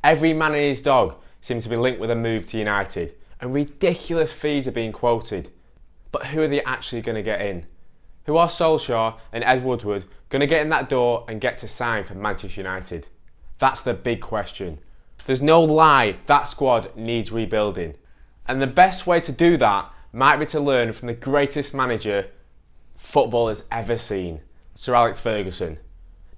Every man and his dog seems to be linked with a move to United, and ridiculous fees are being quoted. But who are they actually going to get in? Who are Solskjaer and Ed Woodward going to get in that door and get to sign for Manchester United? That's the big question. There's no lie, that squad needs rebuilding. And the best way to do that might be to learn from the greatest manager football has ever seen, Sir Alex Ferguson.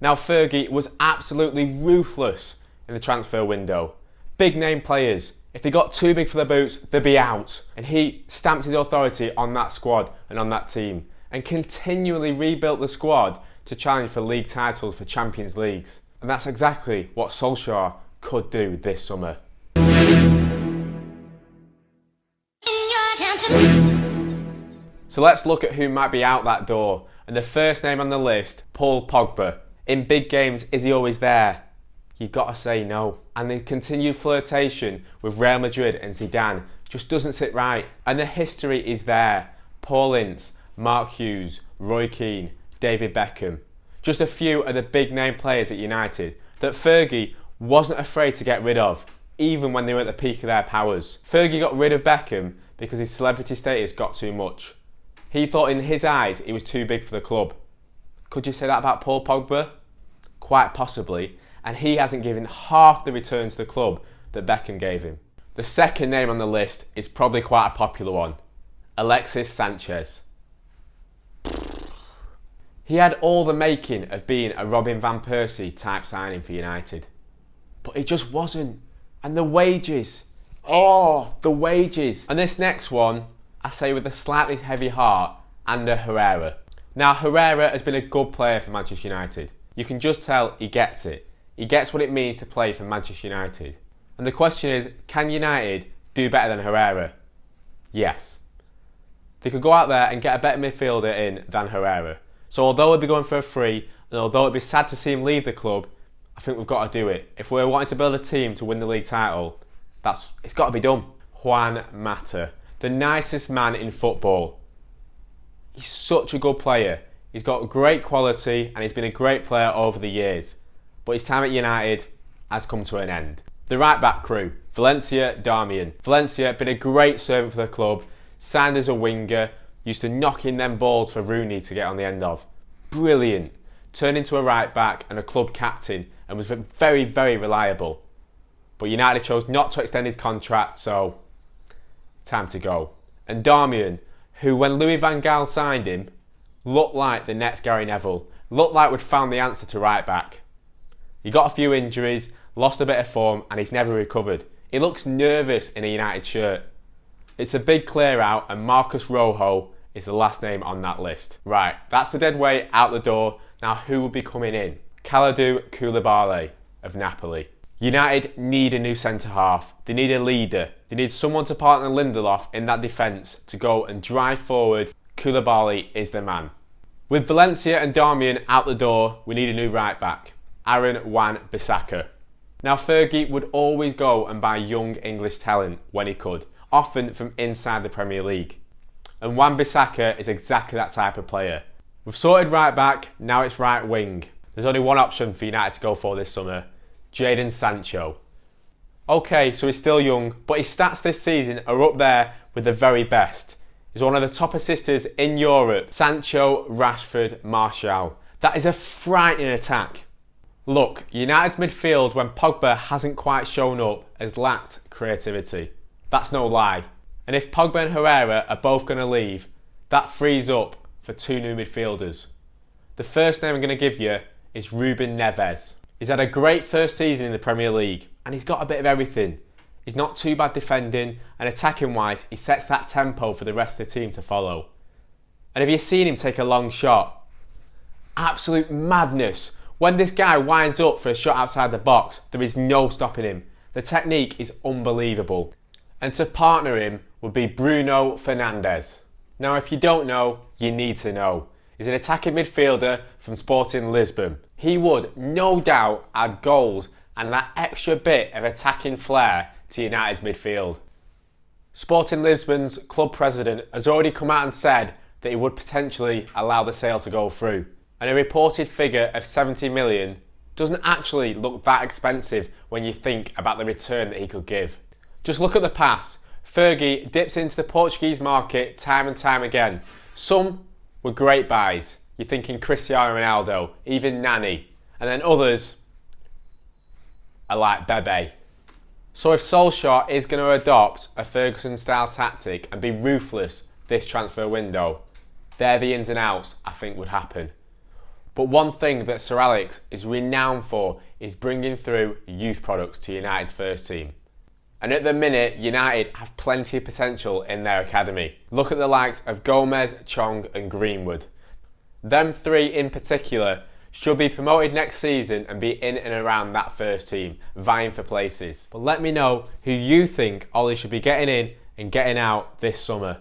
Now, Fergie was absolutely ruthless in the transfer window. Big name players, if they got too big for their boots, they'd be out. And he stamped his authority on that squad and on that team, and continually rebuilt the squad to challenge for league titles for Champions Leagues. And that's exactly what Solskjaer could do this summer. So let's look at who might be out that door. And the first name on the list, Paul Pogba. In big games, is he always there? You've got to say no. And the continued flirtation with Real Madrid and Zidane just doesn't sit right. And the history is there. Paul Ince, Mark Hughes, Roy Keane, David Beckham. Just a few of the big name players at United that Fergie wasn't afraid to get rid of, even when they were at the peak of their powers. Fergie got rid of Beckham because his celebrity status got too much. He thought in his eyes he was too big for the club. Could you say that about Paul Pogba? Quite possibly, and he hasn't given half the return to the club that Beckham gave him. The second name on the list is probably quite a popular one, Alexis Sanchez. He had all the making of being a Robin van Persie type signing for United, but it just wasn't. And the wages, the wages. And this next one, I say with a slightly heavy heart, Ander Herrera. Now, Herrera has been a good player for Manchester United. You can just tell he gets it. He gets what it means to play for Manchester United. And the question is, can United do better than Herrera? Yes. They could go out there and get a better midfielder in than Herrera. So although he'll be going for a free, and although it'd be sad to see him leave the club, I think we've got to do it. If we're wanting to build a team to win the league title, it's got to be done. Juan Mata, the nicest man in football. He's such a good player. He's got great quality and he's been a great player over the years. But his time at United has come to an end. The right back crew, Valencia, Darmian. Valencia, been a great servant for the club, signed as a winger, used to knock in them balls for Rooney to get on the end of. Brilliant. Turned into a right back and a club captain and was very, very reliable. But United chose not to extend his contract, so time to go. And Darmian, who when Louis van Gaal signed him, looked like the next Gary Neville. Looked like we'd found the answer to right back. He got a few injuries, lost a bit of form, and he's never recovered. He looks nervous in a United shirt. It's a big clear out, and Marcus Rojo is the last name on that list. Right, that's the dead weight out the door. Now who will be coming in? Kalidou Koulibaly of Napoli. United need a new centre-half. They need a leader. They need someone to partner Lindelof in that defence to go and drive forward. Koulibaly is the man. With Valencia and Darmian out the door, we need a new right-back. Aaron Wan-Bissaka. Now Fergie would always go and buy young English talent when he could, often from inside the Premier League. And Wan-Bissaka is exactly that type of player. We've sorted right-back, now it's right-wing. There's only one option for United to go for this summer. Jadon Sancho. Okay, so he's still young, but his stats this season are up there with the very best. He's one of the top assisters in Europe. Sancho, Rashford, Martial. That is a frightening attack. Look, United's midfield when Pogba hasn't quite shown up has lacked creativity. That's no lie. And if Pogba and Herrera are both going to leave, that frees up for two new midfielders. The first name I'm going to give you is Ruben Neves. He's had a great first season in the Premier League and he's got a bit of everything. He's not too bad defending, and attacking wise he sets that tempo for the rest of the team to follow. And have you seen him take a long shot? Absolute madness. When this guy winds up for a shot outside the box, there is no stopping him. The technique is unbelievable. And to partner him would be Bruno Fernandes. Now if you don't know, you need to know. He's an attacking midfielder from Sporting Lisbon. He would no doubt add goals and that extra bit of attacking flair to United's midfield. Sporting Lisbon's club president has already come out and said that he would potentially allow the sale to go through. And a reported figure of 70 million doesn't actually look that expensive when you think about the return that he could give. Just look at the past. Fergie dips into the Portuguese market time and time again. Some were great buys. You're thinking Cristiano Ronaldo, even Nani. And then others are like Bebe. So if Solskjaer is going to adopt a Ferguson-style tactic and be ruthless this transfer window, they're the ins and outs I think would happen. But one thing that Sir Alex is renowned for is bringing through youth products to United's first team. And at the minute, United have plenty of potential in their academy. Look at the likes of Gomez, Chong and Greenwood. Them three in particular should be promoted next season and be in and around that first team, vying for places. But let me know who you think Ollie should be getting in and getting out this summer.